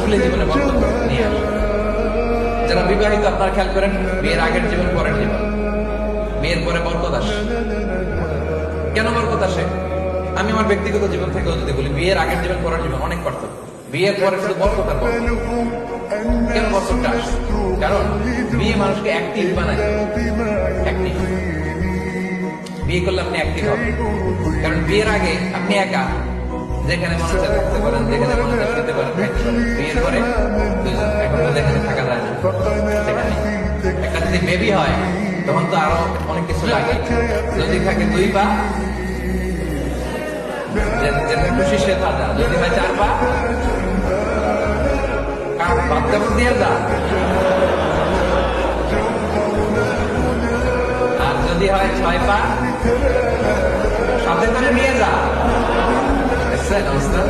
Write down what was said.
আসলে জীবনে বরকত নিয়ে আসে। যারা বিবাহিত আপনারা খেয়াল করেন, বিয়ের আগের জীবন পরের জীবন, বিয়ের পরে বরকত আসে। কেন বরকত আসে? আমি আমার ব্যক্তিগত জীবন থেকেও যদি বলি, বিয়ের আগের জীবন পরের জীবন অনেক পার্থক্য। বিয়ের পরে শুধু বরকত আর বরকত। কেন বরকতটা আসে? কারণ বিয়ে মানুষকে অ্যাক্টিভ বানায়। অ্যাক্টিভ বিয়ে করলে আপনি অ্যাক্টিভ হবেন। কারণ বিয়ের আগে আপনি একা, যেখানে মনে হচ্ছে থাকতে পারেন, যেখানে মনে হচ্ছে শুতে পারেন, থাকতে পারেন। বিয়ের পরে দুজন, এখন তো যেখানে থাকা যায় না সেখানে। একটা যদি বেবি হয় তখন তো আরো অনেক কিছু লাগে। যদি থাকে 2 পা, যেটা খুশি সে তা যা। যদি হয় 4 পা, বাচ্চা দিয়ে যা। আর যদি হয় 6 পা, সাথে করে নিয়ে যা। অবস্থা